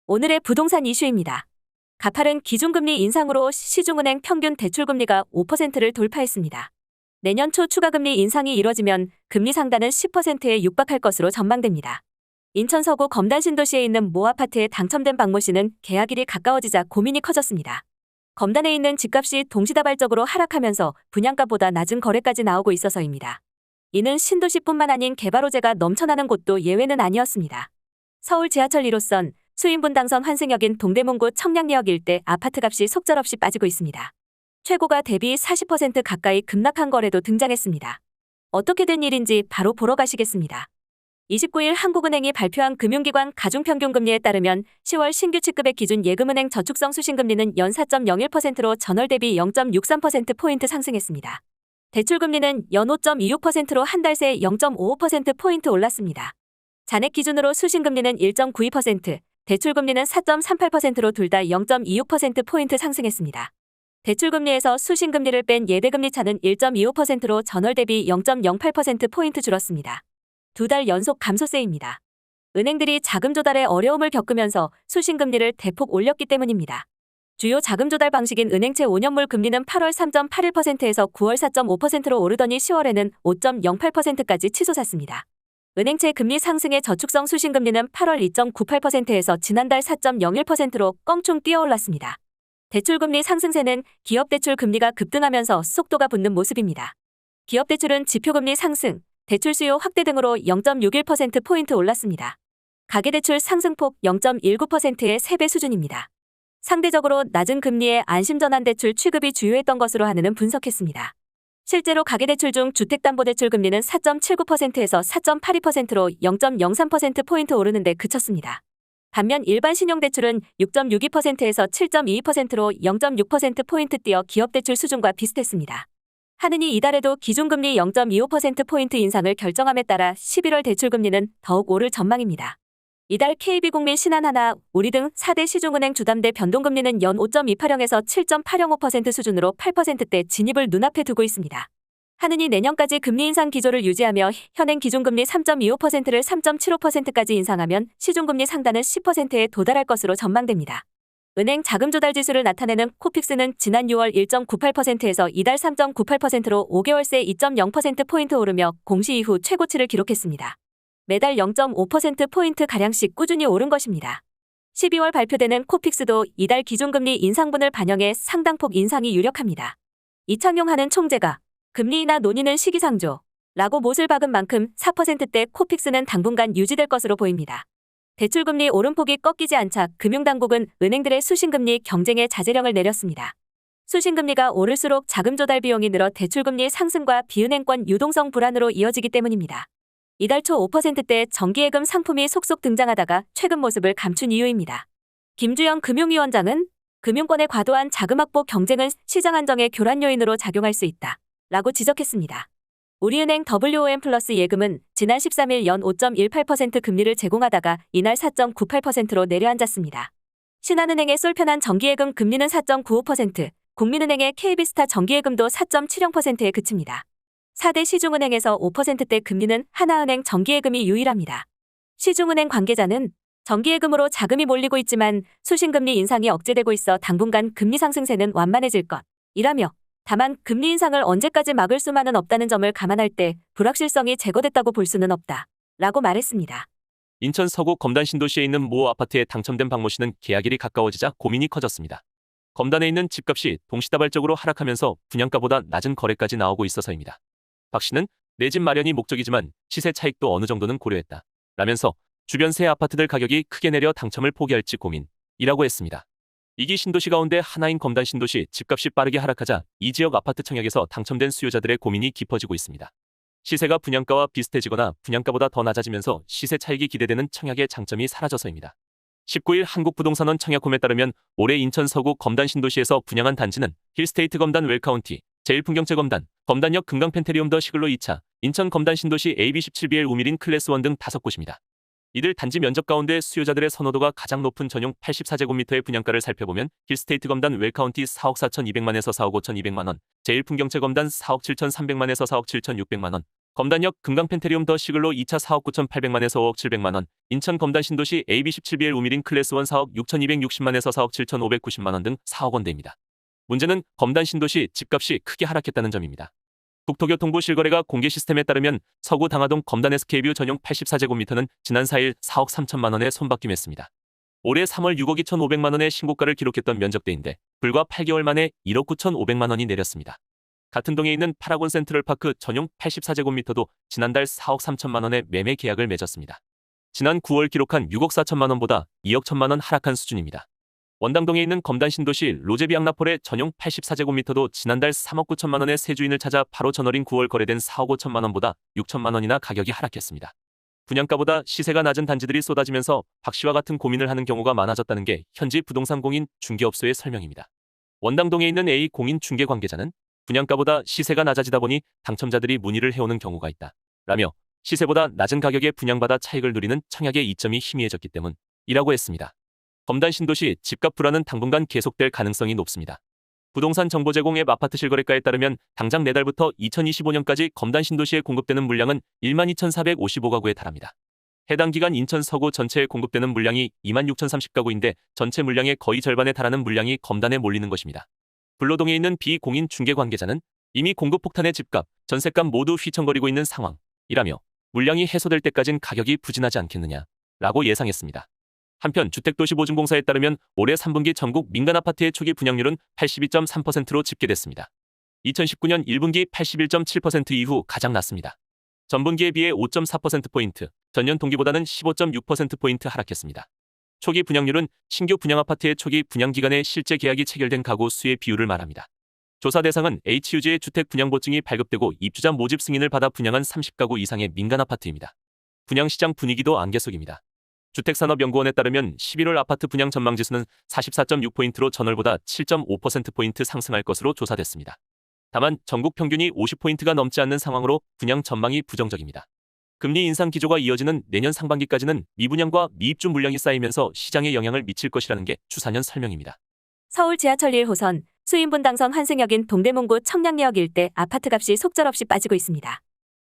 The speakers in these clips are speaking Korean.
오늘의 부동산 이슈입니다. 가파른 기준금리 인상으로 시중은행 평균 대출금리가 5%를 돌파했습니다. 내년 초 추가금리 인상이 이뤄지면 금리 상단은 10%에 육박할 것으로 전망됩니다. 인천 서구 검단 신도시에 있는 모 아파트에 당첨된 박모 씨는 계약일이 가까워지자 고민이 커졌습니다. 검단에 있는 집값이 동시다발적으로 하락하면서 분양가보다 낮은 거래까지 나오고 있어서입니다. 이는 신도시뿐만 아닌 개발 호재가 넘쳐나는 곳도 예외는 아니었습니다. 서울 지하철 1호선 수인분당선 환승역인 동대문구 청량리역 일대 아파트값이 속절없이 빠지고 있습니다. 최고가 대비 40% 가까이 급락한 거래도 등장했습니다. 어떻게 된 일인지 바로 보러 가시겠습니다. 29일 한국은행이 발표한 금융기관 가중평균금리에 따르면 10월 신규 취급의 기준 예금은행 저축성 수신금리는 연 4.01%로 전월 대비 0.63%포인트 상승했습니다. 대출금리는 연 5.26%로 한 달 새 0.55%포인트 올랐습니다. 잔액 기준으로 수신금리는 1.92%, 대출금리는 4.38%로 둘 다 0.26%포인트 상승했습니다. 대출금리에서 수신금리를 뺀 예대금리 차는 1.25%로 전월 대비 0.08%포인트 줄었습니다. 두 달 연속 감소세입니다. 은행들이 자금 조달에 어려움을 겪으면서 수신금리를 대폭 올렸기 때문입니다. 주요 자금 조달 방식인 은행채 5년물 금리는 8월 3.81%에서 9월 4.5%로 오르더니 10월에는 5.08%까지 치솟았습니다. 은행채 금리 상승의 저축성 수신금리는 8월 2.98%에서 지난달 4.01%로 껑충 뛰어올랐습니다. 대출금리 상승세는 기업대출 금리가 급등하면서 속도가 붙는 모습입니다. 기업대출은 지표금리 상승, 대출 수요 확대 등으로 0.61%포인트 올랐습니다. 가계대출 상승폭 0.19%의 3배 수준입니다. 상대적으로 낮은 금리의 안심전환대출 취급이 주요했던 것으로 한은은 분석했습니다. 실제로 가계대출 중 주택담보대출 금리는 4.79%에서 4.82%로 0.03%포인트 오르는 데 그쳤습니다. 반면 일반 신용대출은 6.62%에서 7.22%로 0.6%포인트 뛰어 기업대출 수준과 비슷했습니다. 한은이 이달에도 기준금리 0.25%포인트 인상을 결정함에 따라 11월 대출금리는 더욱 오를 전망입니다. 이달 KB국민 신한하나, 우리 등 4대 시중은행 주담대 변동금리는 연 5.28%에서 7.805% 수준으로 8%대 진입을 눈앞에 두고 있습니다. 한은이 내년까지 금리 인상 기조를 유지하며 현행 기준금리 3.25%를 3.75%까지 인상하면 시중금리 상단은 10%에 도달할 것으로 전망됩니다. 은행 자금조달지수를 나타내는 코픽스는 지난 6월 1.98%에서 이달 3.98%로 5개월새 2.0%포인트 오르며 공시 이후 최고치를 기록했습니다. 매달 0.5%포인트가량씩 꾸준히 오른 것입니다. 12월 발표되는 코픽스도 이달 기준금리 인상분을 반영해 상당폭 인상이 유력합니다. 이창용 한은 총재가 금리 인하 논의는 시기상조 라고 못을 박은 만큼 4%대 코픽스는 당분간 유지될 것으로 보입니다. 대출금리 오름폭이 꺾이지 않자 금융당국은 은행들의 수신금리 경쟁에 자제령을 내렸습니다. 수신금리가 오를수록 자금조달 비용이 늘어 대출금리 상승과 비은행권 유동성 불안으로 이어지기 때문입니다. 이달 초 5%대 정기예금 상품이 속속 등장하다가 최근 모습을 감춘 이유입니다. 김주영 금융위원장은 금융권의 과도한 자금 확보 경쟁은 시장 안정의 교란 요인으로 작용할 수 있다 라고 지적했습니다. 우리은행 WOM 플러스 예금은 지난 13일 연 5.18% 금리를 제공하다가 이날 4.98%로 내려앉았습니다. 신한은행의 솔편한 정기예금 금리는 4.95%, 국민은행의 KB스타 정기예금도 4.70%에 그칩니다. 4대 시중은행에서 5%대 금리는 하나은행 정기예금이 유일합니다. 시중은행 관계자는 정기예금으로 자금이 몰리고 있지만 수신금리 인상이 억제되고 있어 당분간 금리 상승세는 완만해질 것이라며 다만 금리 인상을 언제까지 막을 수만은 없다는 점을 감안할 때 불확실성이 제거됐다고 볼 수는 없다 라고 말했습니다. 인천 서구 검단 신도시에 있는 모 아파트에 당첨된 박모 씨는 계약일이 가까워지자 고민이 커졌습니다. 검단에 있는 집값이 동시다발적으로 하락하면서 분양가보다 낮은 거래까지 나오고 있어서입니다. 박 씨는 내 집 마련이 목적이지만 시세 차익도 어느 정도는 고려했다 라면서 주변 새 아파트들 가격이 크게 내려 당첨을 포기할지 고민이라고 했습니다. 이기 신도시 가운데 하나인 검단 신도시 집값이 빠르게 하락하자 이 지역 아파트 청약에서 당첨된 수요자들의 고민이 깊어지고 있습니다. 시세가 분양가와 비슷해지거나 분양가보다 더 낮아지면서 시세 차익이 기대되는 청약의 장점이 사라져서입니다. 19일 한국부동산원 청약홈에 따르면 올해 인천 서구 검단 신도시에서 분양한 단지는 힐스테이트 검단 웰카운티, 제1풍경채 검단, 검단역 금강 펜테리움 더 시글로 2차, 인천 검단 신도시 AB17BL 우미린 클래스 1 등 5곳입니다. 이들 단지 면적 가운데 수요자들의 선호도가 가장 높은 전용 84제곱미터의 분양가를 살펴보면 힐스테이트 검단 웰카운티 4억 4,200만에서 4억 5,200만원, 제1풍경채 검단 4억 7,300만에서 4억 7,600만원, 검단역 금강펜테리움 더 시글로 2차 4억 9,800만에서 5억 700만원, 인천 검단 신도시 AB17BL 우미린 클래스 1 4억 6,260만에서 4억 7,590만원 등 4억 원대입니다. 문제는 검단 신도시 집값이 크게 하락했다는 점입니다. 국토교통부 실거래가 공개 시스템에 따르면 서구 당하동 검단 SK뷰 전용 84제곱미터는 지난 4일 4억 3천만 원에 손바뀜했습니다. 올해 3월 6억 2,500만 원의 신고가를 기록했던 면적대인데 불과 8개월 만에 1억 9,500만 원이 내렸습니다. 같은 동에 있는 파라곤 센트럴파크 전용 84제곱미터도 지난달 4억 3천만 원의 매매 계약을 맺었습니다. 지난 9월 기록한 6억 4천만 원보다 2억 1천만 원 하락한 수준입니다. 원당동에 있는 검단 신도시 로제비앙나폴의 전용 84제곱미터도 지난달 3억 9천만 원의 새 주인을 찾아 바로 전월인 9월 거래된 4억 5천만 원보다 6천만 원이나 가격이 하락했습니다. 분양가보다 시세가 낮은 단지들이 쏟아지면서 박 씨와 같은 고민을 하는 경우가 많아졌다는 게 현지 부동산 공인 중개업소의 설명입니다. 원당동에 있는 A 공인 중개 관계자는 분양가보다 시세가 낮아지다 보니 당첨자들이 문의를 해오는 경우가 있다 라며 시세보다 낮은 가격에 분양받아 차익을 누리는 청약의 이점이 희미해졌기 때문이라고 했습니다. 검단 신도시 집값 불안은 당분간 계속될 가능성이 높습니다. 부동산 정보 제공 앱 아파트 실거래가에 따르면 당장 내달부터 2025년까지 검단 신도시에 공급되는 물량은 12,455가구에 달합니다. 해당 기간 인천 서구 전체에 공급되는 물량이 26,030가구인데 전체 물량의 거의 절반에 달하는 물량이 검단에 몰리는 것입니다. 불로동에 있는 비공인 중개 관계자는 이미 공급 폭탄의 집값, 전셋값 모두 휘청거리고 있는 상황이라며 물량이 해소될 때까진 가격이 부진하지 않겠느냐라고 예상했습니다. 한편 주택도시보증공사에 따르면 올해 3분기 전국 민간아파트의 초기 분양률은 82.3%로 집계됐습니다. 2019년 1분기 81.7% 이후 가장 낮습니다. 전분기에 비해 5.4%포인트, 전년 동기보다는 15.6%포인트 하락했습니다. 초기 분양률은 신규 분양아파트의 초기 분양기간에 실제 계약이 체결된 가구 수의 비율을 말합니다. 조사 대상은 HUG의 주택 분양보증이 발급되고 입주자 모집 승인을 받아 분양한 30가구 이상의 민간아파트입니다. 분양시장 분위기도 안개 속입니다. 주택산업연구원에 따르면 11월 아파트 분양 전망지수는 44.6포인트로 전월보다 7.5%포인트 상승할 것으로 조사됐습니다. 다만 전국 평균이 50포인트가 넘지 않는 상황으로 분양 전망이 부정적입니다. 금리 인상 기조가 이어지는 내년 상반기까지는 미분양과 미입주 물량이 쌓이면서 시장에 영향을 미칠 것이라는 게 추사년 설명입니다. 서울 지하철 1호선 수인분당선 환승역인 동대문구 청량리역 일대 아파트값이 속절없이 빠지고 있습니다.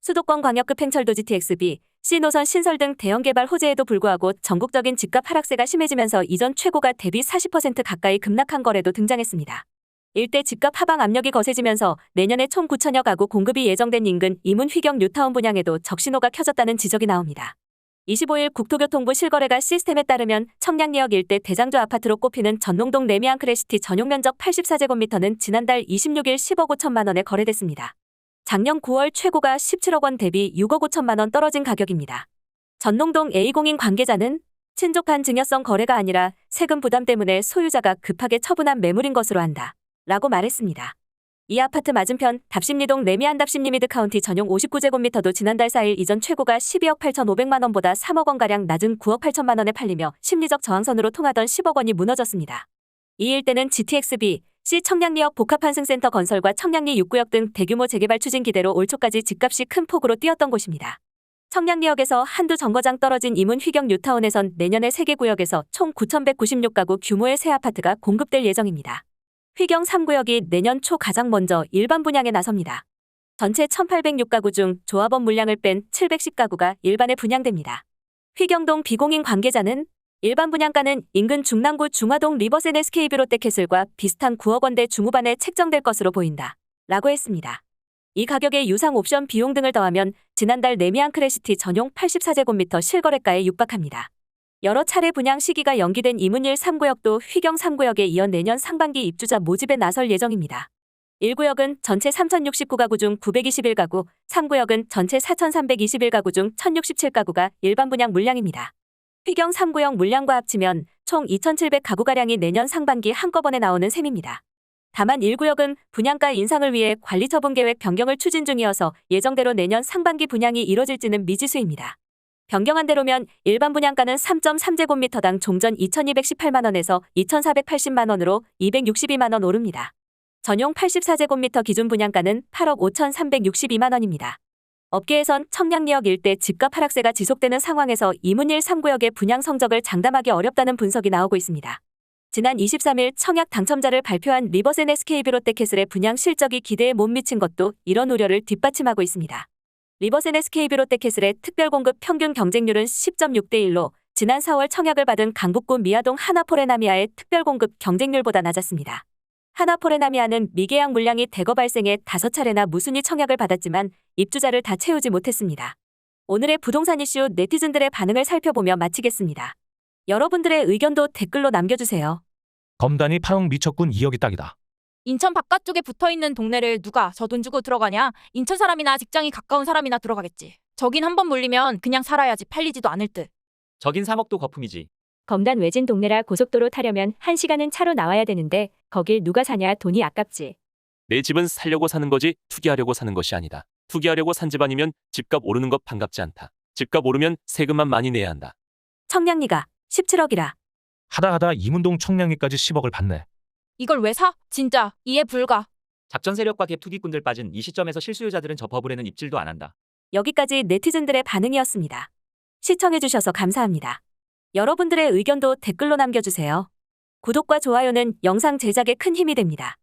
수도권 광역급 행철도 GTX-B, C노선 신설 등 대형 개발 호재에도 불구하고 전국적인 집값 하락세가 심해지면서 이전 최고가 대비 40% 가까이 급락한 거래도 등장했습니다. 일대 집값 하방 압력이 거세지면서 내년에 총 9천여 가구 공급이 예정된 인근 이문 휘경 뉴타운 분양에도 적신호가 켜졌다는 지적이 나옵니다. 25일 국토교통부 실거래가 시스템에 따르면 청량리역 일대 대장주 아파트로 꼽히는 전농동 레미안 크레시티 전용 면적 84제곱미터는 지난달 26일 10억 5천만 원에 거래됐습니다. 작년 9월 최고가 17억 원 대비 6억 5천만 원 떨어진 가격입니다. 전농동 A공인 관계자는 친족한 증여성 거래가 아니라 세금 부담 때문에 소유자가 급하게 처분한 매물인 것으로 안다 라고 말했습니다. 이 아파트 맞은편 답심리동 레미안 답심리 미드카운티 전용 59제곱미터도 지난달 4일 이전 최고가 12억 8,500만 원보다 3억 원가량 낮은 9억 8천만 원에 팔리며 심리적 저항선으로 통하던 10억 원이 무너졌습니다. 이 일대는 GTX-B, C 청량리역 복합환승센터 건설과 청량리 6구역 등 대규모 재개발 추진 기대로 올 초까지 집값이 큰 폭으로 뛰었던 곳입니다. 청량리역에서 한두 정거장 떨어진 이문 휘경 뉴타운에선 내년에 3개 구역에서 총 9,196가구 규모의 새 아파트가 공급될 예정입니다. 휘경 3구역이 내년 초 가장 먼저 일반 분양에 나섭니다. 전체 1,806가구 중 조합원 물량을 뺀 710가구가 일반에 분양됩니다. 휘경동 비공인 관계자는 일반 분양가는 인근 중랑구 중화동 리버센 SK뷰 롯데캐슬과 비슷한 9억 원대 중후반에 책정될 것으로 보인다 라고 했습니다. 이 가격에 유상 옵션 비용 등을 더하면 지난달 레미안 크레시티 전용 84제곱미터 실거래가에 육박합니다. 여러 차례 분양 시기가 연기된 이문일 3구역도 휘경 3구역에 이어 내년 상반기 입주자 모집에 나설 예정입니다. 1구역은 전체 3,069가구 중 921가구, 3구역은 전체 4,321가구 중 1,067가구가 일반 분양 물량입니다. 휘경 3구역 물량과 합치면 총 2,700가구가량이 내년 상반기 한꺼번에 나오는 셈입니다. 다만 1구역은 분양가 인상을 위해 관리처분계획 변경을 추진 중이어서 예정대로 내년 상반기 분양이 이뤄질지는 미지수입니다. 변경한 대로면 일반 분양가는 3.3제곱미터당 종전 2,218만 원에서 2,480만 원으로 262만 원 오릅니다. 전용 84제곱미터 기준 분양가는 8억 5,362만 원입니다. 업계에선 청량리역 일대 집값 하락세가 지속되는 상황에서 이문일 3구역의 분양 성적을 장담하기 어렵다는 분석이 나오고 있습니다. 지난 23일 청약 당첨자를 발표한 리버센 SK뷰 롯데캐슬의 분양 실적이 기대에 못 미친 것도 이런 우려를 뒷받침하고 있습니다. 리버센 SK 롯데캐슬의 특별공급 평균 경쟁률은 10.6대 1로 지난 4월 청약을 받은 강북구 미아동 하나포레나미아의 특별공급 경쟁률보다 낮았습니다. 하나포레나미아는 미계약 물량이 대거 발생해 5차례나 무순위 청약을 받았지만 입주자를 다 채우지 못했습니다. 오늘의 부동산 이슈 네티즌들의 반응을 살펴보며 마치겠습니다. 여러분들의 의견도 댓글로 남겨주세요. 검단이 파형 미쳤군 2억이 딱이다. 인천 바깥쪽에 붙어있는 동네를 누가 저 돈 주고 들어가냐? 인천 사람이나 직장이 가까운 사람이나 들어가겠지. 저긴 한번 물리면 그냥 살아야지 팔리지도 않을 듯. 저긴 3억도 거품이지. 검단 외진 동네라 고속도로 타려면 1시간은 차로 나와야 되는데 거길 누가 사냐 돈이 아깝지. 내 집은 살려고 사는 거지 투기하려고 사는 것이 아니다. 투기하려고 산 집 아니면 집값 오르는 것 반갑지 않다. 집값 오르면 세금만 많이 내야 한다. 청량리가 17억이라. 하다 이문동 청량리까지 10억을 받네. 이걸 왜 사? 진짜 이해 불가. 작전 세력과 갭 투기꾼들 빠진 이 시점에서 실수요자들은 저 버블에는 입질도 안 한다. 여기까지 네티즌들의 반응이었습니다. 시청해주셔서 감사합니다. 여러분들의 의견도 댓글로 남겨주세요. 구독과 좋아요는 영상 제작에 큰 힘이 됩니다.